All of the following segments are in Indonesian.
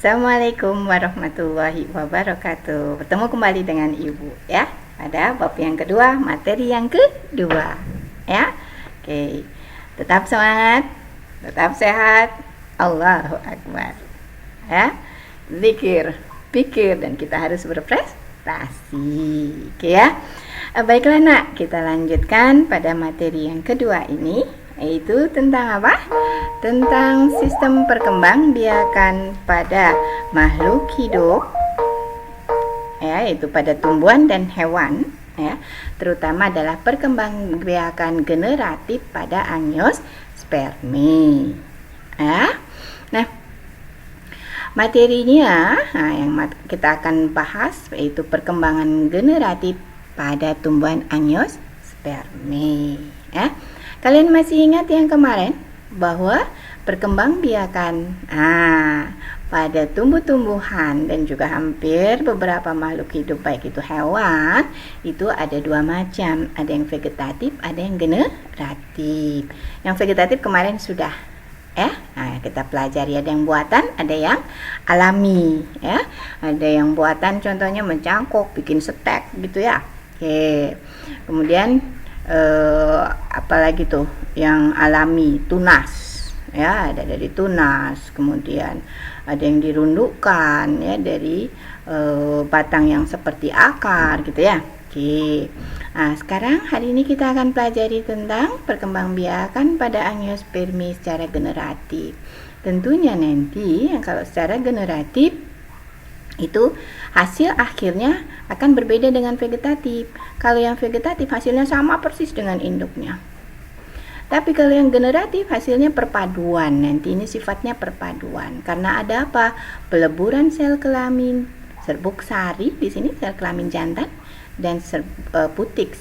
Assalamualaikum warahmatullahi wabarakatuh. Bertemu kembali dengan Ibu ya pada bab yang kedua, materi yang kedua ya. Oke. Tetap semangat, tetap sehat. Allahu Akbar. Ya. Zikir, pikir dan kita harus berprestasi. Oke ya. Baiklah nak, kita lanjutkan pada materi yang kedua ini, yaitu tentang apa? Tentang sistem perkembangbiakan pada makhluk hidup, ya, yaitu pada tumbuhan dan hewan, ya, terutama adalah perkembangbiakan generatif pada angiospermi, ya. Nah, materinya, yang kita akan bahas yaitu perkembangan generatif pada tumbuhan angiospermi, ya. Kalian masih ingat yang kemarin bahwa perkembangbiakan pada tumbuh-tumbuhan dan juga hampir beberapa makhluk hidup baik itu hewan itu ada dua macam, ada yang vegetatif, ada yang generatif. Yang vegetatif kemarin sudah kita pelajari, ada yang buatan, ada yang alami ya. Ada yang buatan contohnya mencangkok, bikin stek gitu ya. Oke. Kemudian apalagi tuh yang alami, tunas ya, ada dari tunas, kemudian ada yang dirundukkan ya dari batang yang seperti akar gitu ya. Oke. Nah, sekarang hari ini kita akan pelajari tentang perkembangbiakan pada angiospermi secara generatif. Tentunya nanti kalau secara generatif itu hasil akhirnya akan berbeda dengan vegetatif. Kalau yang vegetatif hasilnya sama persis dengan induknya. Tapi kalau yang generatif hasilnya perpaduan. Nanti ini sifatnya perpaduan. Karena ada apa? Peleburan sel kelamin serbuk sari di sini sel kelamin jantan dan putik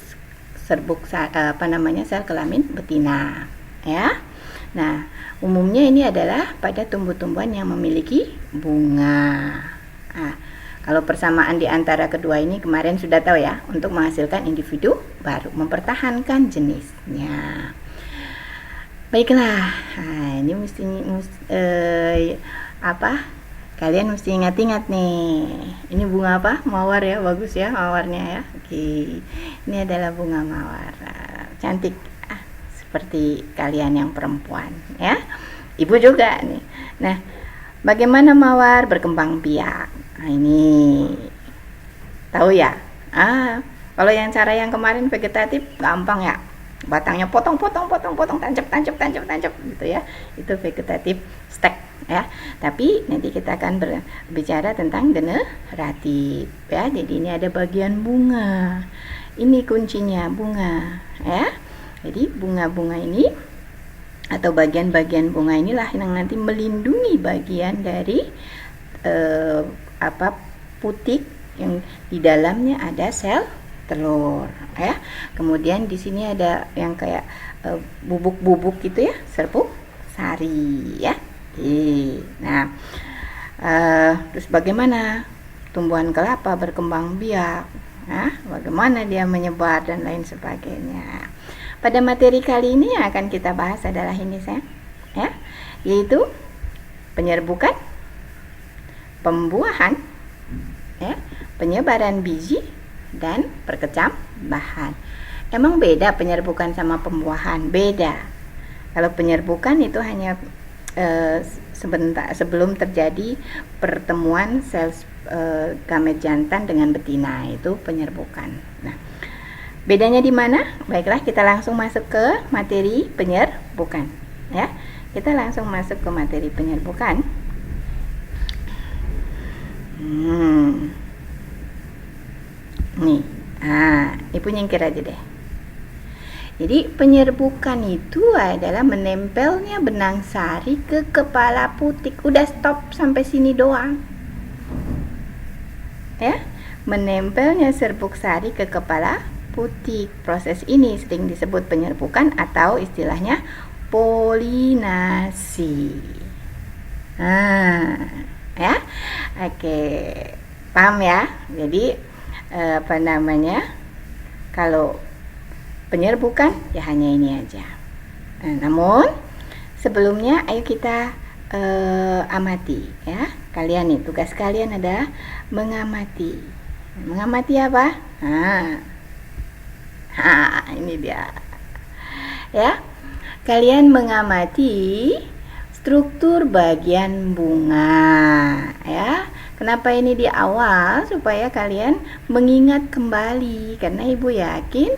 serbuk sel kelamin betina, ya. Nah, umumnya ini adalah pada tumbuh-tumbuhan yang memiliki bunga. Nah, kalau persamaan di antara kedua ini kemarin sudah tahu ya, untuk menghasilkan individu baru, mempertahankan jenisnya. Baiklah, ini kalian mesti ingat-ingat nih. Ini bunga apa? Mawar ya, bagus ya mawarnya ya. Oke, ini adalah bunga mawar, cantik, seperti kalian yang perempuan ya. Ibu juga nih. Nah, bagaimana mawar berkembang biak? Nah, ini tahu ya? Kalau yang cara yang kemarin vegetatif gampang ya. Batangnya potong, tancap gitu ya. Itu vegetatif stek ya. Tapi nanti kita akan berbicara tentang generatif ya. Jadi ini ada bagian bunga. Ini kuncinya bunga ya. Jadi bunga-bunga ini atau bagian-bagian bunga inilah yang nanti melindungi bagian dari putik yang di dalamnya ada sel telur ya. Kemudian di sini ada yang kayak bubuk-bubuk gitu ya, serbuk sari ya. Nah, terus bagaimana tumbuhan kelapa berkembang biak? Bagaimana dia menyebar dan lain sebagainya. Pada materi kali ini yang akan kita bahas adalah ini sayang, ya, yaitu penyerbukan, pembuahan, ya, penyebaran biji dan perkecambahan. Emang beda penyerbukan sama pembuahan? Beda. Kalau penyerbukan itu hanya sebentar sebelum terjadi pertemuan sel gamet jantan dengan betina, itu penyerbukan. Nah, bedanya di mana? Baiklah, kita langsung masuk ke materi penyerbukan ya. Kita langsung masuk ke materi penyerbukan. Nih, Ibu nyingkir aja deh. Jadi penyerbukan itu adalah menempelnya benang sari ke kepala putik. Udah, stop sampai sini doang. Ya, menempelnya serbuk sari ke kepala putik. Proses ini sering disebut penyerbukan atau istilahnya polinasi. Ya. Oke. Paham ya? Jadi kalau penyerbukan ya hanya ini aja. Namun sebelumnya ayo kita amati ya. Kalian nih tugas kalian adalah mengamati. Mengamati apa? Ini dia. Ya. Kalian mengamati struktur bagian bunga ya. Kenapa ini di awal? Supaya kalian mengingat kembali, karena Ibu yakin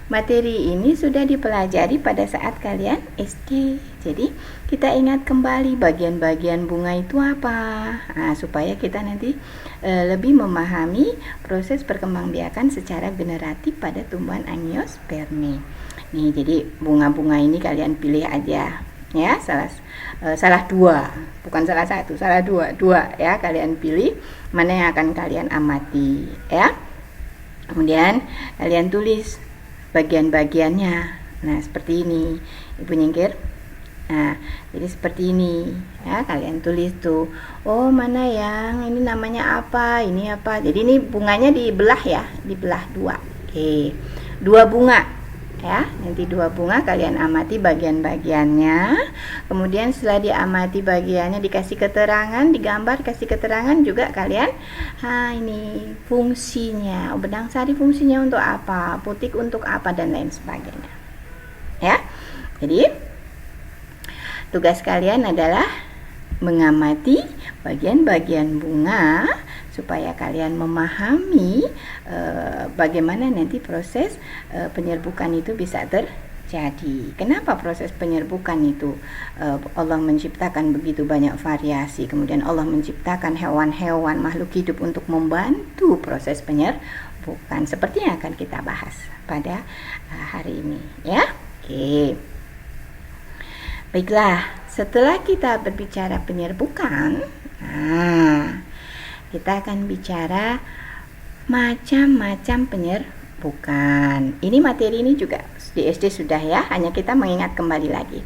materi ini sudah dipelajari pada saat kalian SD. Jadi kita ingat kembali bagian-bagian bunga itu apa, supaya kita nanti lebih memahami proses perkembangbiakan secara generatif pada tumbuhan angiospermae. Nih, jadi bunga-bunga ini kalian pilih aja ya, salah dua, bukan salah satu, salah dua ya, kalian pilih mana yang akan kalian amati ya. Kemudian kalian tulis bagian-bagiannya. Nah, seperti ini. Ibu nyingkir. Nah, jadi seperti ini ya, kalian tulis tuh. Oh, mana yang ini namanya apa, ini apa. Jadi ini bunganya dibelah ya, dibelah dua. Oke. Dua bunga ya, nanti dua bunga kalian amati bagian-bagiannya. Kemudian setelah diamati bagiannya, dikasih keterangan, digambar, kasih keterangan juga kalian. Ini fungsinya, benang sari fungsinya untuk apa, putik untuk apa, dan lain sebagainya ya. Jadi tugas kalian adalah mengamati bagian-bagian bunga supaya kalian memahami bagaimana nanti proses penyerbukan itu bisa terjadi. Kenapa proses penyerbukan itu Allah menciptakan begitu banyak variasi, kemudian Allah menciptakan hewan-hewan makhluk hidup untuk membantu proses penyerbukan, seperti yang akan kita bahas pada hari ini ya. Oke. Baiklah, setelah kita berbicara penyerbukan, kita akan bicara macam-macam penyerbukan. Ini materi ini juga di SD sudah ya, hanya kita mengingat kembali lagi.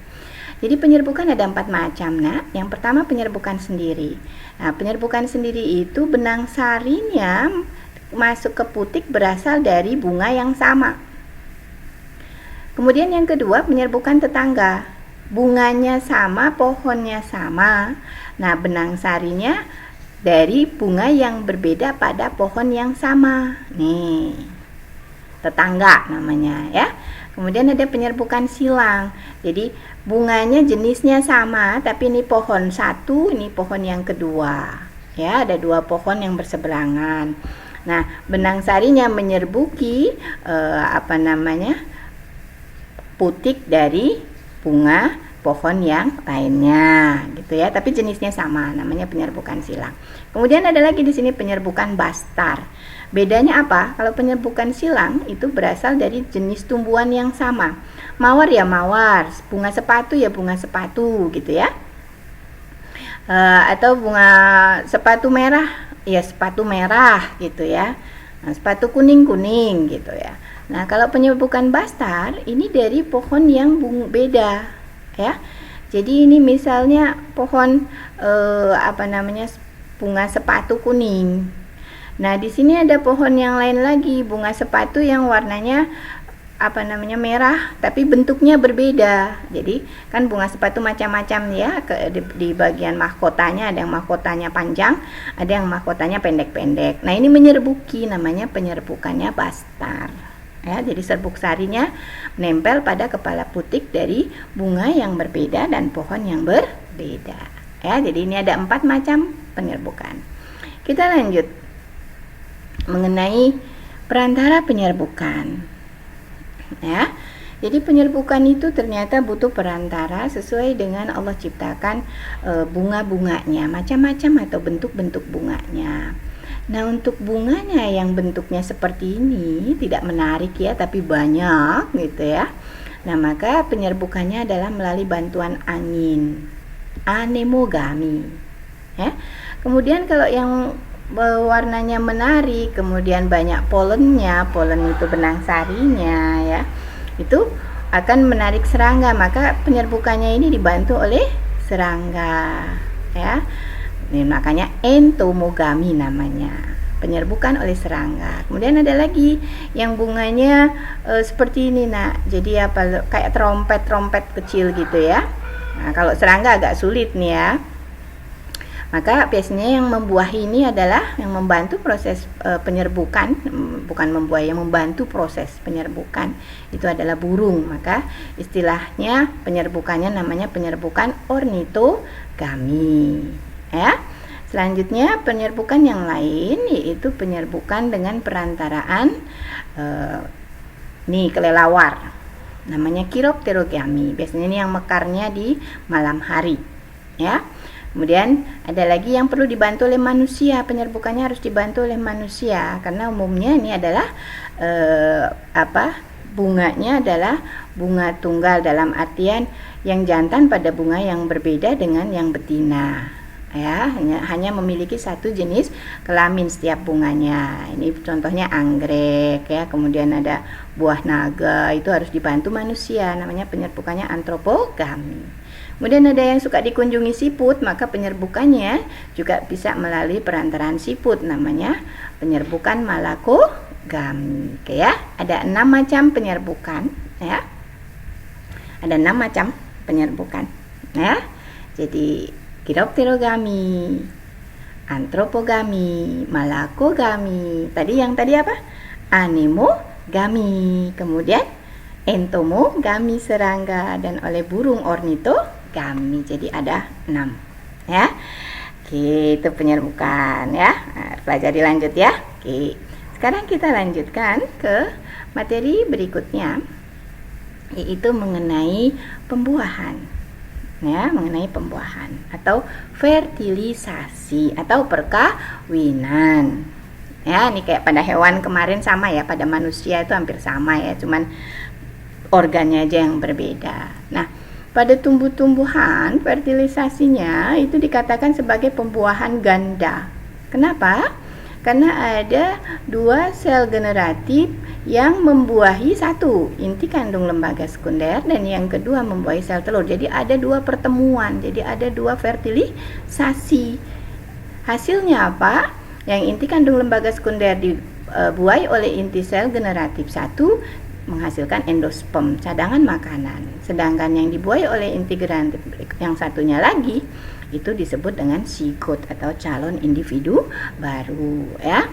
Jadi penyerbukan ada 4 macam. Nah, yang pertama penyerbukan sendiri. Nah, penyerbukan sendiri itu benang sarinya masuk ke putik berasal dari bunga yang sama. Kemudian yang kedua penyerbukan tetangga. Bunganya sama, pohonnya sama. Nah, benang sarinya dari bunga yang berbeda pada pohon yang sama. Nih, tetangga namanya ya. Kemudian ada penyerbukan silang. Jadi bunganya jenisnya sama, tapi ini pohon satu, ini pohon yang kedua. Ya, ada 2 pohon yang berseberangan. Nah, benang sarinya menyerbuki putik dari bunga pohon yang lainnya gitu ya, tapi jenisnya sama, namanya penyerbukan silang. Kemudian ada lagi di sini penyerbukan bastar. Bedanya apa? Kalau penyerbukan silang itu berasal dari jenis tumbuhan yang sama. Mawar ya mawar, bunga sepatu ya bunga sepatu gitu ya. Atau bunga sepatu merah ya sepatu merah gitu ya. Nah, sepatu kuning gitu ya. Nah, kalau penyerbukan bastar ini dari pohon yang beda ya. Jadi ini misalnya pohon bunga sepatu kuning. Nah, di sini ada pohon yang lain lagi, bunga sepatu yang warnanya merah tapi bentuknya berbeda. Jadi kan bunga sepatu macam-macam ya, di bagian mahkotanya ada yang mahkotanya panjang, ada yang mahkotanya pendek-pendek. Nah, ini menyerbuki, namanya penyerbukannya bastar. Ya, jadi serbuk sarinya menempel pada kepala putik dari bunga yang berbeda dan pohon yang berbeda. Ya, jadi ini ada 4 macam penyerbukan. Kita lanjut mengenai perantara penyerbukan. Ya, jadi penyerbukan itu ternyata butuh perantara sesuai dengan Allah ciptakan bunga-bunganya, macam-macam atau bentuk-bentuk bunganya. Nah, untuk bunganya yang bentuknya seperti ini tidak menarik ya, tapi banyak gitu ya. Nah, maka penyerbukannya adalah melalui bantuan angin, anemogami. Ya. Kemudian kalau yang warnanya menarik, kemudian banyak polennya, polen itu benang sarinya ya, itu akan menarik serangga, maka penyerbukannya ini dibantu oleh serangga ya. Ini makanya entomogami namanya, penyerbukan oleh serangga. Kemudian ada lagi yang bunganya seperti ini nak, jadi kayak trompet kecil gitu ya. Nah, kalau serangga agak sulit nih ya. Maka biasanya yang membuahi ini adalah yang membantu proses penyerbukan, bukan membuahi, yang membantu proses penyerbukan itu adalah burung. Maka istilahnya penyerbukannya namanya penyerbukan ornitogami, ya. Selanjutnya penyerbukan yang lain yaitu penyerbukan dengan perantaraan kelelawar, namanya Chiropterogami. Biasanya ini yang mekarnya di malam hari, ya. Kemudian ada lagi yang perlu dibantu oleh manusia, penyerbukannya harus dibantu oleh manusia karena umumnya ini adalah bunganya adalah bunga tunggal, dalam artian yang jantan pada bunga yang berbeda dengan yang betina. Ya, hanya memiliki satu jenis kelamin setiap bunganya. Ini contohnya anggrek, ya. Kemudian ada buah naga, itu harus dibantu manusia, namanya penyerbukannya antropogami. Kemudian ada yang suka dikunjungi siput, maka penyerbukannya juga bisa melalui perantaraan siput, namanya penyerbukan malakogami. Oke, ya. Ada 6 macam penyerbukan, ya. Ada 6 macam penyerbukan, ya. Jadi Chiropterogami, antropogami, malakogami. Yang tadi apa? Anemogami. Kemudian entomogami serangga, dan oleh burung ornitogami. Jadi ada 6, ya. Oke, itu penyerbukan, ya. Nah, pelajari lanjut, ya. Oke. Sekarang kita lanjutkan ke materi berikutnya, yaitu mengenai pembuahan. Ya, mengenai pembuahan atau fertilisasi atau perkawinan. Ya, ini kayak pada hewan kemarin sama ya, pada manusia itu hampir sama ya, cuman organnya aja yang berbeda. Nah, pada tumbuh-tumbuhan fertilisasinya itu dikatakan sebagai pembuahan ganda. Kenapa? Karena ada 2 sel generatif yang membuahi satu inti kandung lembaga sekunder, dan yang kedua membuahi sel telur. Jadi ada 2 pertemuan, jadi ada 2 fertilisasi. Hasilnya apa? Yang inti kandung lembaga sekunder dibuahi oleh inti sel generatif 1 menghasilkan endosperm, cadangan makanan. Sedangkan yang dibuahi oleh inti generatif yang satunya lagi itu disebut dengan zigot atau calon individu baru, ya.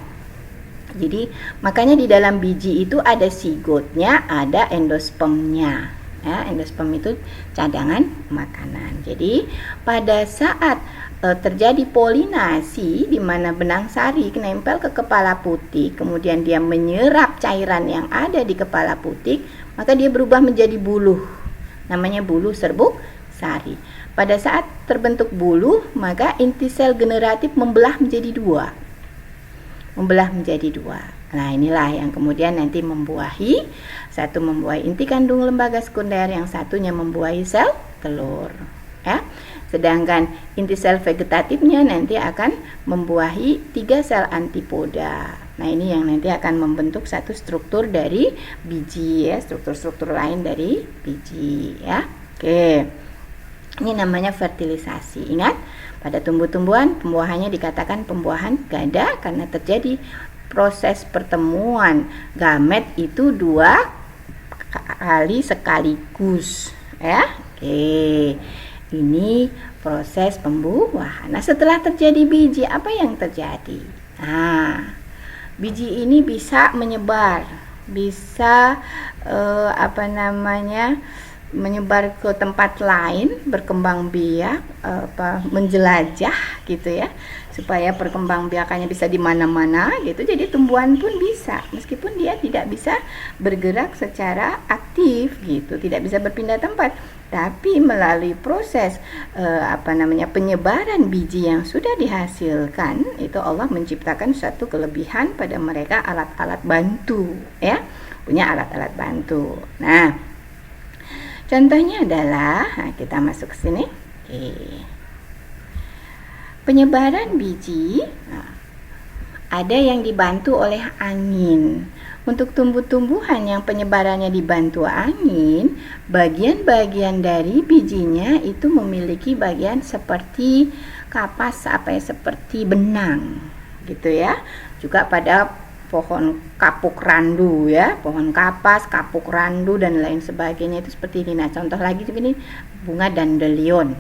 Jadi makanya di dalam biji itu ada zigotnya, ada endospermnya, ya. Endosperm itu cadangan makanan. Jadi pada saat terjadi polinasi, di mana benang sari menempel ke kepala putik, kemudian dia menyerap cairan yang ada di kepala putik, maka dia berubah menjadi buluh, namanya buluh serbuk sari. Pada saat terbentuk buluh, maka inti sel generatif membelah menjadi 2. Nah, inilah yang kemudian nanti membuahi, satu membuahi inti kandung lembaga sekunder, yang satunya membuahi sel telur, ya. Sedangkan inti sel vegetatifnya nanti akan membuahi 3 sel antipoda. Nah, ini yang nanti akan membentuk satu struktur dari biji, ya, struktur-struktur lain dari biji, ya. Oke. Ini namanya fertilisasi. Ingat, pada tumbuh-tumbuhan pembuahannya dikatakan pembuahan ganda karena terjadi proses pertemuan gamet itu 2 kali sekaligus, ya. Oke. Ini proses pembuahan. Nah, setelah terjadi biji, apa yang terjadi? Nah, biji ini bisa menyebar, bisa menyebar ke tempat lain, berkembang biak, menjelajah gitu ya, supaya perkembangbiakannya bisa di mana-mana gitu. Jadi tumbuhan pun bisa, meskipun dia tidak bisa bergerak secara aktif gitu, tidak bisa berpindah tempat, tapi melalui proses penyebaran biji yang sudah dihasilkan, itu Allah menciptakan suatu kelebihan pada mereka, alat-alat bantu, ya, punya alat-alat bantu. Nah, contohnya adalah, kita masuk ke sini. Oke. Penyebaran biji, ada yang dibantu oleh angin. Untuk tumbuh-tumbuhan yang penyebarannya dibantu angin, bagian-bagian dari bijinya itu memiliki bagian seperti kapas, seperti benang, gitu ya. Juga pada pohon kapuk randu, ya, pohon kapas, kapuk randu dan lain sebagainya itu seperti ini. Nah, contoh lagi ini bunga dandelion,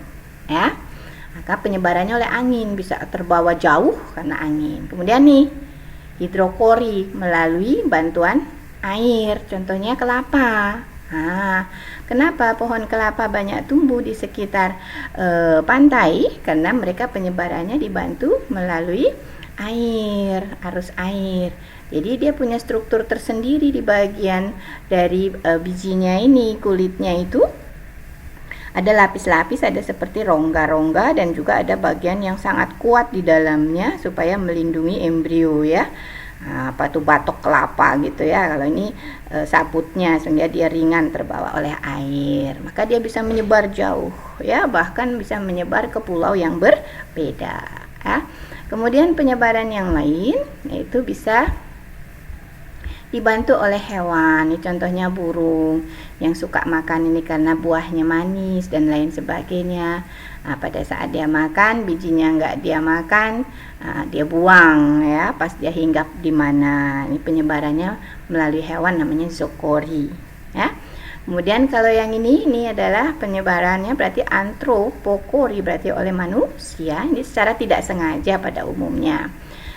ya. maka penyebarannya oleh angin, bisa terbawa jauh karena angin. Kemudian nih, hidrokori melalui bantuan air, contohnya kelapa. Kenapa pohon kelapa banyak tumbuh di sekitar pantai? Karena mereka penyebarannya dibantu melalui air, arus air. Jadi dia punya struktur tersendiri di bagian dari bijinya ini, kulitnya itu ada lapis-lapis, ada seperti rongga-rongga, dan juga ada bagian yang sangat kuat di dalamnya supaya melindungi embrio ya. Apa tuh, batok kelapa gitu ya. Kalau ini sabutnya, sehingga dia ringan terbawa oleh air, maka dia bisa menyebar jauh ya, bahkan bisa menyebar ke pulau yang berbeda ya. Kemudian penyebaran yang lain yaitu bisa dibantu oleh hewan. Ini contohnya burung yang suka makan ini karena buahnya manis dan lain sebagainya. Pada saat dia makan, bijinya nggak dia makan, dia buang ya, pas dia hinggap di mana. Ini penyebarannya melalui hewan, namanya zookori ya. Kemudian kalau yang ini adalah penyebarannya berarti antropokori, berarti oleh manusia. Ini secara tidak sengaja pada umumnya.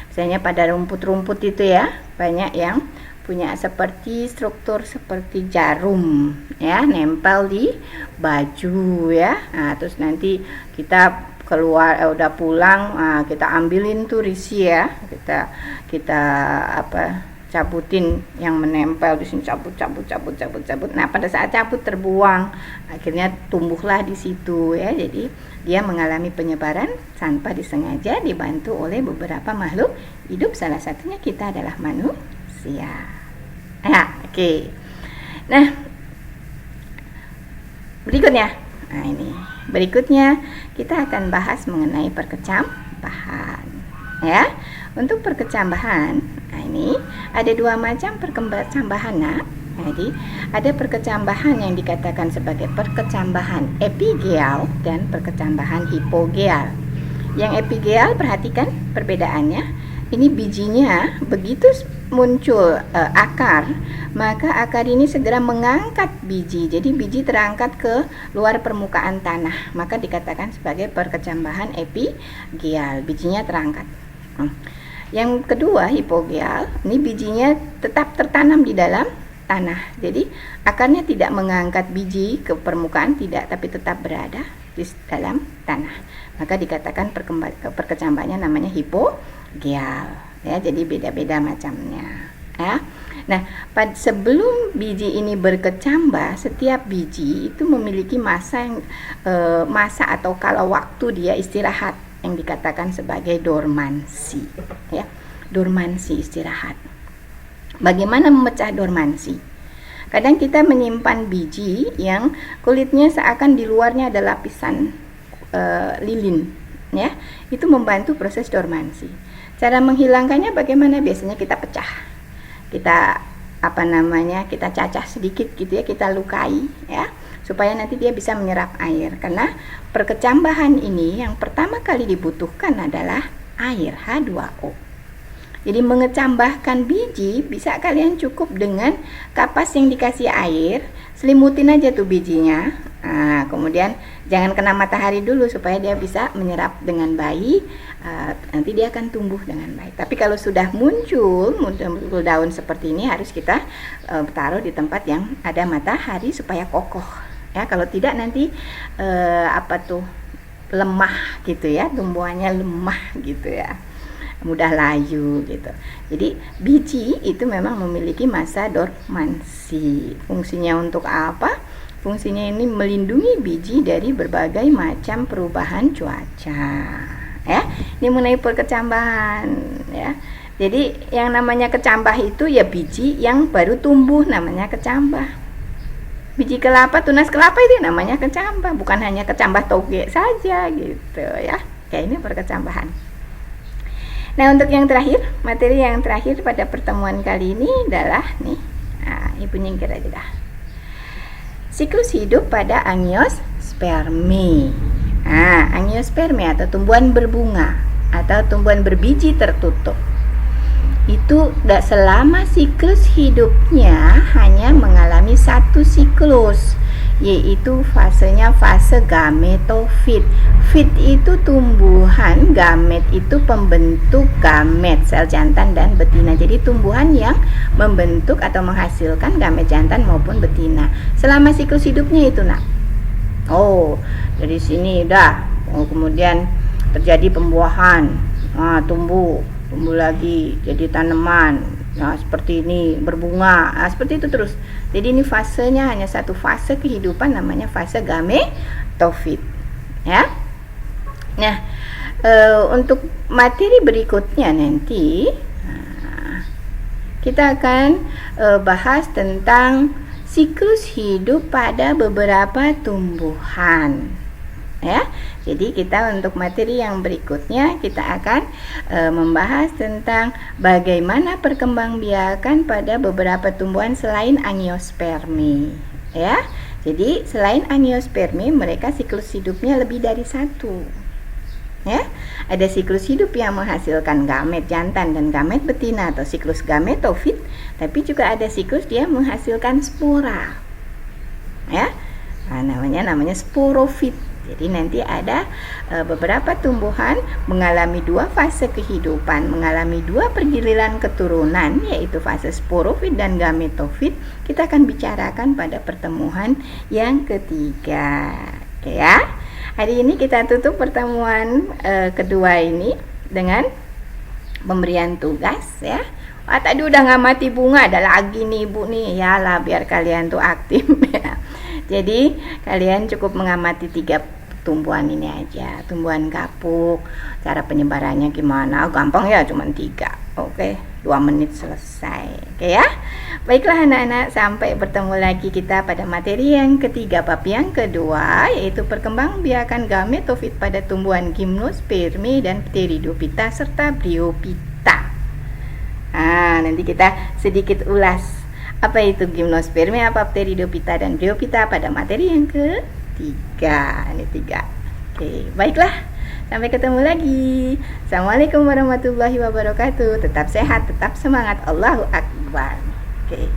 Misalnya pada rumput-rumput itu ya, banyak yang punya seperti struktur seperti jarum ya, nempel di baju ya. Terus nanti kita keluar udah pulang, kita ambilin tuh risi ya, kita cabutin yang menempel di sini, cabut. Nah, pada saat cabut terbuang, akhirnya tumbuhlah di situ ya. Jadi dia mengalami penyebaran tanpa disengaja, dibantu oleh beberapa makhluk hidup, salah satunya kita adalah manusia. Oke. Nah, berikutnya kita akan bahas mengenai perkecambahan ya. Untuk perkecambahan, ini ada dua macam perkecambahan. Jadi ada perkecambahan yang dikatakan sebagai perkecambahan epigeal dan perkecambahan hipogeal. Yang epigeal, perhatikan perbedaannya. Ini bijinya begitu muncul akar, maka akar ini segera mengangkat biji. Jadi biji terangkat ke luar permukaan tanah, maka dikatakan sebagai perkecambahan epigeal, bijinya terangkat. Yang kedua, hipogeal, ini bijinya tetap tertanam di dalam tanah. Jadi akarnya tidak mengangkat biji ke permukaan, tidak, tapi tetap berada di dalam tanah. Maka dikatakan perkecambahannya namanya hipogeal ya. Jadi beda-beda macamnya ya. Nah, sebelum biji ini berkecambah, setiap biji itu memiliki masa atau kala waktu dia istirahat yang dikatakan sebagai dormansi ya. Dormansi, istirahat. Bagaimana memecah dormansi? Kadang kita menyimpan biji yang kulitnya seakan di luarnya ada lapisan lilin ya. Itu membantu proses dormansi. Cara menghilangkannya bagaimana? Biasanya kita pecah. Kita kita cacah sedikit gitu ya, kita lukai ya, supaya nanti dia bisa menyerap air. Karena perkecambahan ini yang pertama kali dibutuhkan adalah air, H2O. Jadi mengecambahkan biji bisa kalian cukup dengan kapas yang dikasih air, selimutin aja tuh bijinya. Kemudian jangan kena matahari dulu supaya dia bisa menyerap dengan baik. Nanti dia akan tumbuh dengan baik. Tapi kalau sudah muncul daun seperti ini, harus kita taruh di tempat yang ada matahari supaya kokoh. Ya, kalau tidak nanti lemah gitu ya, tumbuhannya lemah gitu ya, mudah layu gitu. Jadi biji itu memang memiliki masa dormansi. Fungsinya untuk apa? Fungsinya ini melindungi biji dari berbagai macam perubahan cuaca ya. Ini mengenai perkecambahan ya. Jadi yang namanya kecambah itu ya biji yang baru tumbuh, namanya kecambah. Biji kelapa, tunas kelapa itu namanya kecambah, bukan hanya kecambah toge saja gitu ya. Ya, ini perkecambahan. Nah, untuk yang terakhir, materi yang terakhir pada pertemuan kali ini adalah nih, ibu nyingkir aja dah. Siklus hidup pada Angiospermae. Angiospermae atau tumbuhan berbunga atau tumbuhan berbiji tertutup. Itu selama siklus hidupnya hanya mengalami satu siklus, yaitu fasenya fase gametofit. Fit itu tumbuhan, gamet itu pembentuk gamet, sel jantan dan betina. Jadi tumbuhan yang membentuk atau menghasilkan gamet jantan maupun betina selama siklus hidupnya itu, nak. Oh, dari sini udah. Kemudian terjadi pembuahan. Tumbuh lagi jadi tanaman. Seperti ini berbunga. Seperti itu terus. Jadi ini fasenya hanya satu fase kehidupan, namanya fase gametofit. Ya. Nah, untuk materi berikutnya nanti kita akan bahas tentang siklus hidup pada beberapa tumbuhan. Ya, jadi kita untuk materi yang berikutnya kita akan membahas tentang bagaimana perkembangbiakan pada beberapa tumbuhan selain angiospermi. Ya, jadi selain angiospermi mereka siklus hidupnya lebih dari satu. Ya, ada siklus hidup yang menghasilkan gamet jantan dan gamet betina atau siklus gametofit, tapi juga ada siklus dia menghasilkan spora. Ya, namanya sporofit. Jadi nanti ada beberapa tumbuhan mengalami dua fase kehidupan, mengalami dua pergiliran keturunan, yaitu fase sporofit dan gametofit. Kita akan bicarakan pada pertemuan yang ketiga. Oke ya. Hari ini kita tutup pertemuan kedua ini dengan pemberian tugas ya. Tadi udah ngamati bunga, ada lagi nih Ibu nih. Yalah, biar kalian tuh aktif ya. Jadi kalian cukup mengamati 3 tumbuhan ini aja. Tumbuhan kapuk, cara penyebarannya gimana? Gampang ya, cuma 3. Oke, 2 menit selesai. Oke ya. Baiklah anak-anak, sampai bertemu lagi kita pada materi yang ketiga, bab yang kedua, yaitu perkembangbiakan gametofit pada tumbuhan gimnospermi dan pteridophyta serta bryophyta. Nanti kita sedikit ulas apa itu gimnospermi, apa pteridophyta dan bryophyta pada materi yang ketiga. Ini 3. Oke, baiklah. Sampai ketemu lagi. Assalamualaikum warahmatullahi wabarakatuh. Tetap sehat, tetap semangat. Allahu Akbar. Okay.